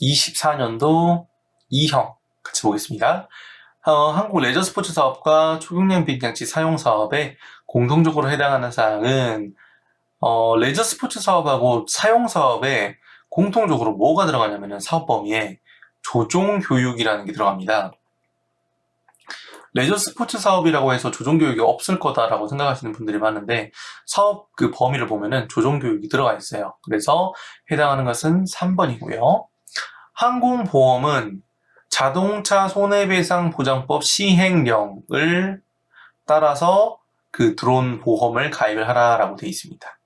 24년도 2형 같이 보겠습니다. 한국 레저 스포츠 사업과 초경량 비행장치 사용 사업에 공통적으로 해당하는 사항은 레저 스포츠 사업하고 사용 사업에 공통적으로 뭐가 들어가냐면은 사업 범위에 조종 교육이라는 게 들어갑니다. 레저 스포츠 사업이라고 해서 조종 교육이 없을 거다라고 생각하시는 분들이 많은데 사업 그 범위를 보면은 조종 교육이 들어가 있어요. 그래서 해당하는 것은 3번이고요. 항공보험은 자동차 손해배상 보장법 시행령을 따라서 그 드론 보험을 가입을 하라라고 되어 있습니다.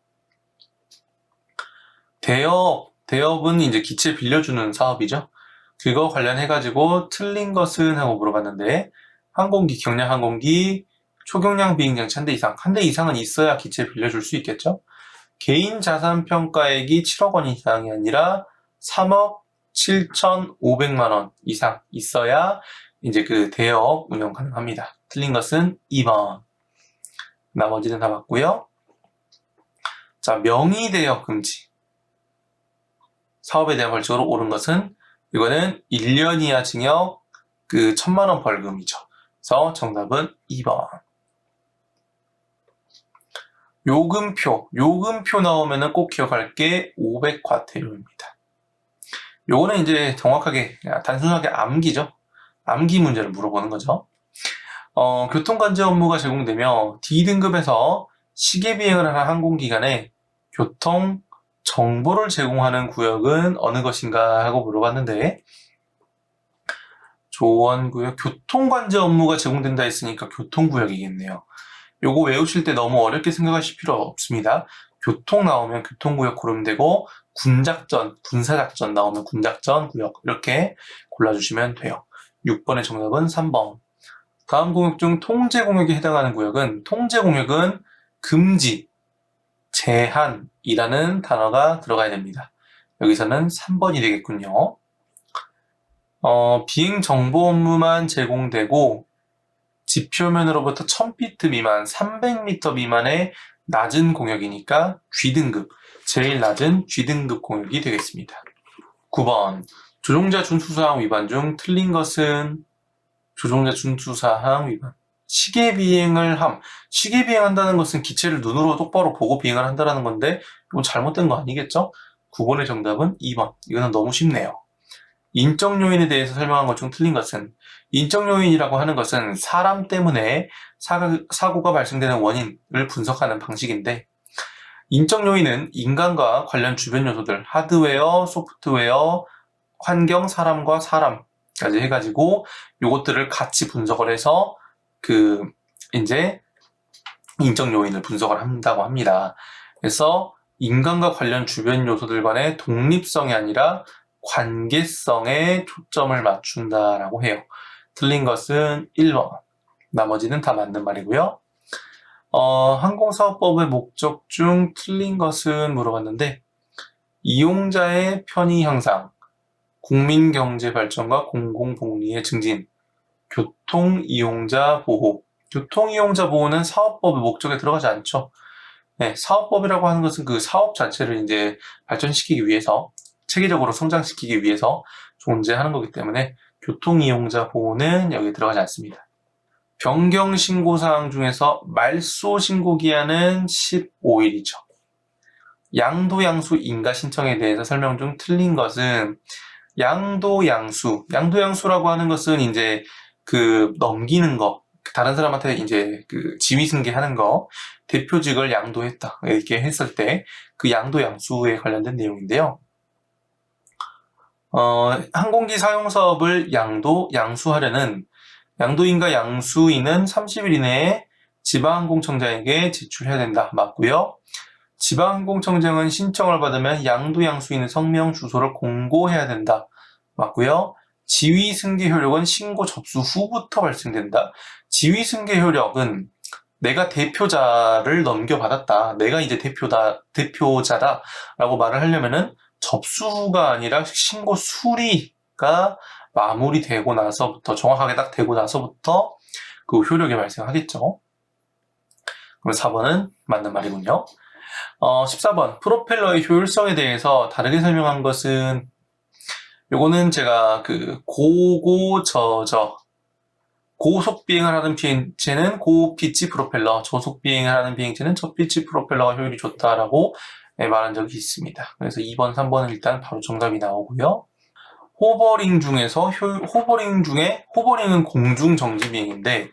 대업은 이제 기체 빌려주는 사업이죠. 그거 관련해가지고 틀린 것은 하고 물어봤는데 항공기, 경량 항공기, 초경량 비행장치 한 대 이상, 한 대 이상은 있어야 기체 빌려줄 수 있겠죠. 개인 자산 평가액이 7억 원 이상이 아니라 3억 7,500만 원 이상 있어야 이제 그 대업 운영 가능합니다. 틀린 것은 2번. 나머지는 다 맞고요. 자, 명의대여 금지. 사업에 대한 벌칙으로 옳은 것은 이거는 1년 이하 징역 1,000만 원 벌금이죠. 그래서 정답은 2번. 요금표 나오면은 꼭 기억할 게 500과태료입니다. 요거는 이제 정확하게 단순하게 암기죠. 암기 문제를 물어보는 거죠. 교통관제 업무가 제공되며 D등급에서 시계 비행을 하는 항공기관에 교통 정보를 제공하는 구역은 어느 것인가 하고 물어봤는데 조원구역 교통관제 업무가 제공된다 했으니까 교통구역이겠네요. 요거 외우실 때 너무 어렵게 생각하실 필요 없습니다. 교통 나오면 교통구역 고르면 되고 군작전, 군사작전 나오면 군작전 구역 이렇게 골라주시면 돼요. 6번의 정답은 3번. 다음 공역 중 통제공역에 해당하는 구역은 통제공역은 금지, 제한이라는 단어가 들어가야 됩니다. 여기서는 3번이 되겠군요. 비행 정보 업무만 제공되고 지표면으로부터 1000피트 미만, 300m 미만의 낮은 공역이니까 G등급, 제일 낮은 G등급 공역이 되겠습니다. 9번, 조종자 준수사항 위반 중 틀린 것은 조종자 준수사항 위반. 시계 비행을 시계 비행한다는 것은 기체를 눈으로 똑바로 보고 비행을 한다는 건데 이건 잘못된 거 아니겠죠? 9번의 정답은 2번. 이거는 너무 쉽네요. 인적 요인에 대해서 설명한 것 중 틀린 것은 인적 요인이라고 하는 것은 사람 때문에 사고가 발생되는 원인을 분석하는 방식인데 인적 요인은 인간과 관련 주변 요소들, 하드웨어, 소프트웨어, 환경, 사람과 사람까지 해가지고 요것들을 같이 분석을 해서 이제 인적 요인을 분석을 한다고 합니다. 그래서 인간과 관련 주변 요소들 간의 독립성이 아니라 관계성에 초점을 맞춘다라고 해요. 틀린 것은 1번. 나머지는 다 맞는 말이고요. 항공사업법의 목적 중 틀린 것은 물어봤는데 이용자의 편의 향상, 국민 경제 발전과 공공복리의 증진, 교통 이용자 보호. 교통 이용자 보호는 사업법의 목적에 들어가지 않죠. 네, 사업법이라고 하는 것은 그 사업 자체를 이제 발전시키기 위해서 체계적으로 성장시키기 위해서 존재하는 거기 때문에 교통 이용자 보호는 여기에 들어가지 않습니다. 변경 신고사항 중에서 말소 신고 기한은 15일이죠. 양도양수 인가 신청에 대해서 설명 중 틀린 것은 양도양수라고 하는 것은 이제 넘기는 거, 다른 사람한테 이제 지위승계하는 거, 대표직을 양도했다 이렇게 했을 때 그 양도양수에 관련된 내용인데요. 항공기 사용 사업을 양수하려는 양도인과 양수인은 30일 이내에 지방항공청장에게 제출해야 된다. 맞고요. 지방항공청장은 신청을 받으면 양도양수인의 성명 주소를 공고해야 된다. 맞고요. 지위승계 효력은 신고 접수 후부터 발생된다. 지위승계 효력은 내가 대표자를 넘겨받았다. 내가 이제 대표자다라고 말을 하려면은 접수 후가 아니라 신고 수리가 마무리되고 나서부터, 정확하게 딱 되고 나서부터 그 효력이 발생하겠죠. 그럼 4번은 맞는 말이군요. 14번 프로펠러의 효율성에 대해서 다르게 설명한 것은 요거는 제가 그 고고저저 고속 비행을 하는 비행체는 고피치 프로펠러, 저속 비행을 하는 비행체는 저피치 프로펠러가 효율이 좋다라고 말한 적이 있습니다. 그래서 2번, 3번은 일단 바로 정답이 나오고요. 호버링 중에 호버링은 공중 정지 비행인데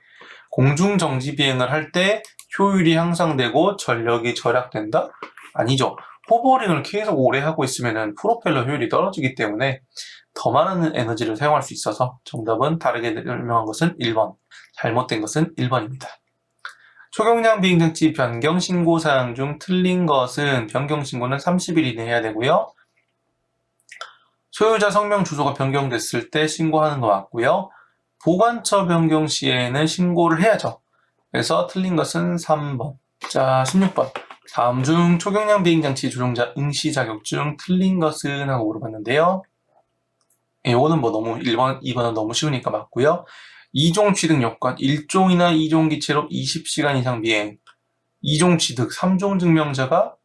공중 정지 비행을 할 때 효율이 향상되고 전력이 절약된다? 아니죠. 호버링을 계속 오래 하고 있으면 프로펠러 효율이 떨어지기 때문에 더 많은 에너지를 사용할 수 있어서 정답은 다르게 설명한 것은 1번, 잘못된 것은 1번입니다. 초경량 비행장치 변경 신고 사항 중 틀린 것은 변경 신고는 30일 이내 해야 되고요. 소유자 성명 주소가 변경됐을 때 신고하는 거 맞고요. 보관처 변경 시에는 신고를 해야죠. 그래서 틀린 것은 3번. 자, 16번. 다음 중 초경량 비행장치 조종자 응시 자격증 틀린 것은 하고 물어봤는데요. 이거는 뭐 너무 1번, 2번은 너무 쉬우니까 맞고요. 2종 취득 요건, 1종이나 2종 기체로 20시간 이상 비행. 2종 취득, 3종 증명자가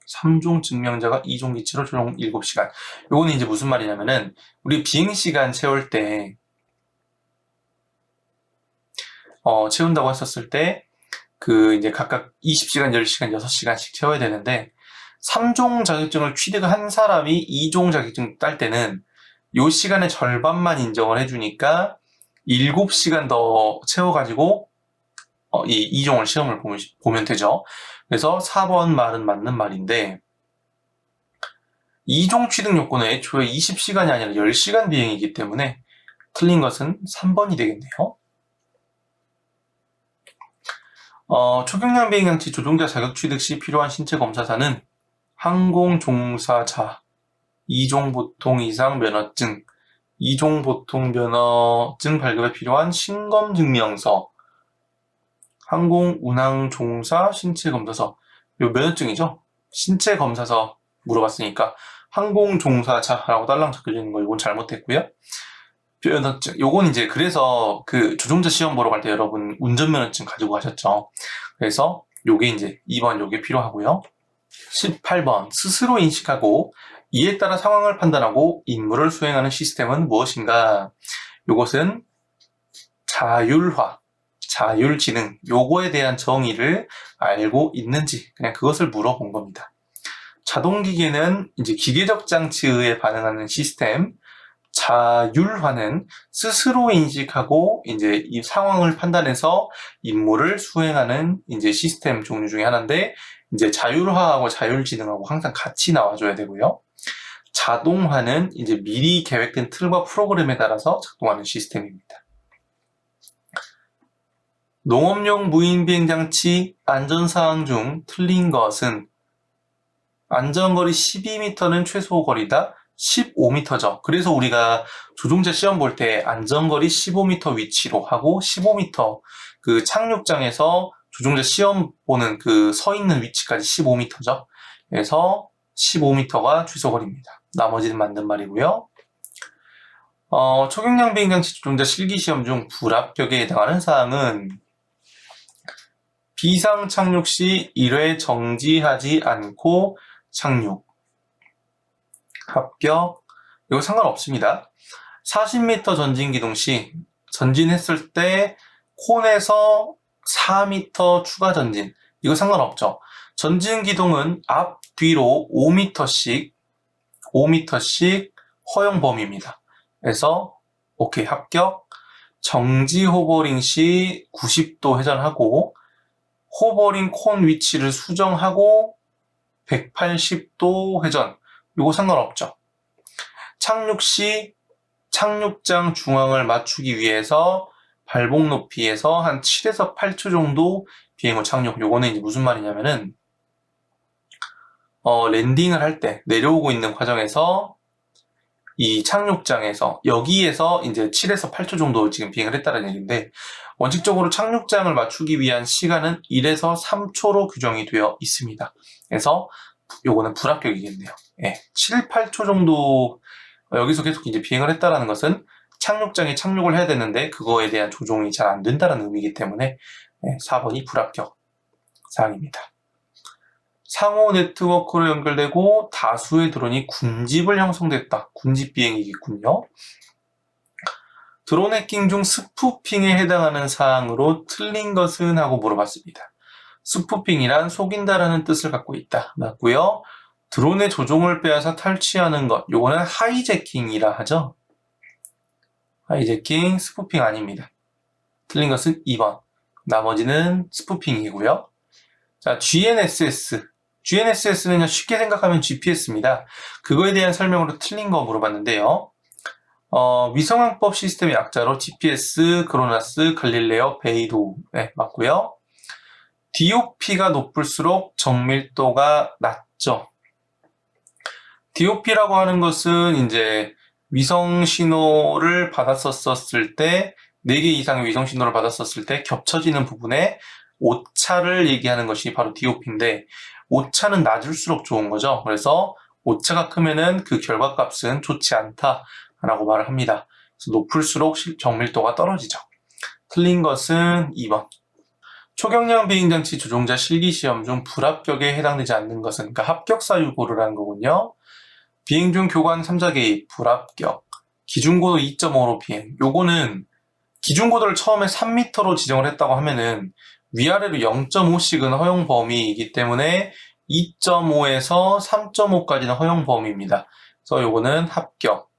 2종 기체로 총 7시간. 요거는 이제 무슨 말이냐면은 우리 비행시간 채울 때 채운다고 했었을 때 그 이제 각각 20시간, 10시간, 6시간씩 채워야 되는데 3종 자격증을 취득한 사람이 2종 자격증 딸 때는 요 시간의 절반만 인정을 해주니까 7시간 더 채워가지고 이 2종을 시험을 보면 되죠. 그래서 4번 말은 맞는 말인데 2종 취득 요건은 애초에 20시간이 아니라 10시간 비행이기 때문에 틀린 것은 3번이 되겠네요. 초경량 비행장치 조종자 자격 취득 시 필요한 신체 검사사는 항공 종사자, 2종 보통 이상 면허증, 2종 보통 면허증 발급에 필요한 신검 증명서, 항공 운항 종사 신체 검사서. 요 면허증이죠? 신체 검사서 물어봤으니까 항공 종사자라고 딸랑 적혀져 있는 거 이건 잘못했고요. 면허증. 요건 이제 그래서 그 조종자 시험 보러 갈 때 여러분 운전면허증 가지고 가셨죠. 그래서 요게 이제 2번 요게 필요하고요. 18번 스스로 인식하고 이에 따라 상황을 판단하고 임무를 수행하는 시스템은 무엇인가? 요것은 자율화, 자율지능 요거에 대한 정의를 알고 있는지 그냥 그것을 물어본 겁니다. 자동기계는 이제 기계적 장치에 의해 반응하는 시스템, 자율화는 스스로 인식하고 이제 이 상황을 판단해서 임무를 수행하는 이제 시스템 종류 중에 하나인데 이제 자율화하고 자율지능하고 항상 같이 나와줘야 되고요. 자동화는 이제 미리 계획된 틀과 프로그램에 따라서 작동하는 시스템입니다. 농업용 무인 비행장치 안전사항 중 틀린 것은 안전거리 12m는 최소 거리다. 15m죠. 그래서 우리가 조종자 시험 볼 때 안전거리 15m 위치로 하고 15m 그 착륙장에서 조종자 시험 보는 그 서 있는 위치까지 15m죠. 그래서 15m가 최소 거리입니다. 나머지는 맞는 말이고요. 초경량 비행장치 조종자 실기시험 중 불합격에 해당하는 사항은 비상 착륙 시 1회 정지하지 않고 착륙. 합격. 이거 상관없습니다. 40m 전진 기동 시 전진했을 때 콘에서 4m 추가 전진. 이거 상관없죠. 전진 기동은 앞, 뒤로 5m씩 허용 범위입니다. 그래서 오케이 합격. 정지 호버링 시 90도 회전하고 호버링 콘 위치를 수정하고 180도 회전. 이거 상관없죠. 착륙 시 착륙장 중앙을 맞추기 위해서 발목 높이에서 한 7에서 8초 정도 비행 후 착륙. 요거는 이제 무슨 말이냐면은 랜딩을 할 때 내려오고 있는 과정에서 이 착륙장에서 여기에서 이제 7에서 8초 정도 지금 비행을 했다는 얘기인데 원칙적으로 착륙장을 맞추기 위한 시간은 1에서 3초로 규정이 되어 있습니다. 그래서 요거는 불합격이겠네요. 예, 7, 8초 정도 여기서 계속 이제 비행을 했다라는 것은 착륙장에 착륙을 해야 되는데 그거에 대한 조종이 잘 안 된다는 의미이기 때문에 4번이 불합격 사항입니다. 상호 네트워크로 연결되고 다수의 드론이 군집을 형성됐다. 군집 비행이겠군요. 드론 해킹 중 스푸핑에 해당하는 사항으로 틀린 것은 하고 물어봤습니다. 스푸핑이란 속인다라는 뜻을 갖고 있다. 맞고요. 드론의 조종을 빼앗아 탈취하는 것. 요거는 하이제킹이라 하죠. 하이제킹, 스푸핑 아닙니다. 틀린 것은 2번. 나머지는 스푸핑이고요. 자, GNSS. GNSS는 쉽게 생각하면 GPS입니다. 그거에 대한 설명으로 틀린 거 물어봤는데요. 위성항법 시스템의 약자로 GPS, 크로나스, 갈릴레오, 베이도. 네, 맞고요. DOP가 높을수록 정밀도가 낮죠. DOP라고 하는 것은 이제 위성 신호를 받았었을 때 4개 이상의 위성 신호를 받았었을 때 겹쳐지는 부분에 오차를 얘기하는 것이 바로 DOP인데 오차는 낮을수록 좋은 거죠. 그래서 오차가 크면은 그 결과값은 좋지 않다라고 말을 합니다. 그래서 높을수록 정밀도가 떨어지죠. 틀린 것은 2번. 초경량 비행장치 조종자 실기시험 중 불합격에 해당되지 않는 것은 그러니까 합격사유 고르라는 거군요. 비행 중 교관 3자 개입, 불합격. 기준고도 2.5로 비행. 요거는 기준고도를 처음에 3m로 지정을 했다고 하면은 위아래로 0.5씩은 허용 범위이기 때문에 2.5에서 3.5까지는 허용 범위입니다. 그래서 요거는 합격.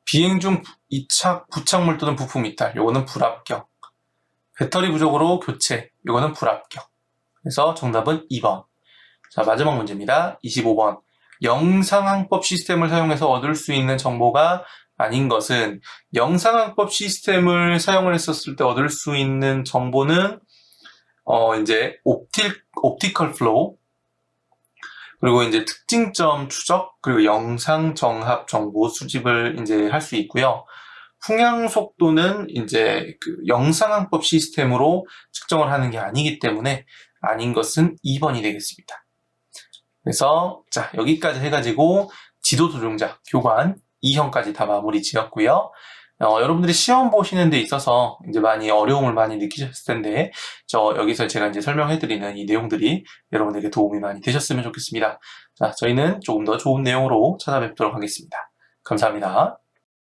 비행 중 이착, 부착물 또는 부품 이탈. 요거는 불합격. 배터리 부족으로 교체. 요거는 불합격. 그래서 정답은 2번. 자, 마지막 문제입니다. 25번. 영상항법 시스템을 사용해서 얻을 수 있는 정보가 아닌 것은 영상항법 시스템을 사용을 했었을 때 얻을 수 있는 정보는 이제 옵티컬 플로우 그리고 이제 특징점 추적 그리고 영상 정합 정보 수집을 이제 할 수 있고요. 풍향 속도는 이제 그 영상항법 시스템으로 측정을 하는 게 아니기 때문에 아닌 것은 2번이 되겠습니다. 그래서 자 여기까지 해가지고 지도 조종자 교관 2형까지 다 마무리 지었고요. 여러분들이 시험 보시는 데 있어서 이제 많이 어려움을 많이 느끼셨을 텐데 여기서 제가 이제 설명해드리는 이 내용들이 여러분에게 도움이 많이 되셨으면 좋겠습니다. 자, 저희는 조금 더 좋은 내용으로 찾아뵙도록 하겠습니다. 감사합니다.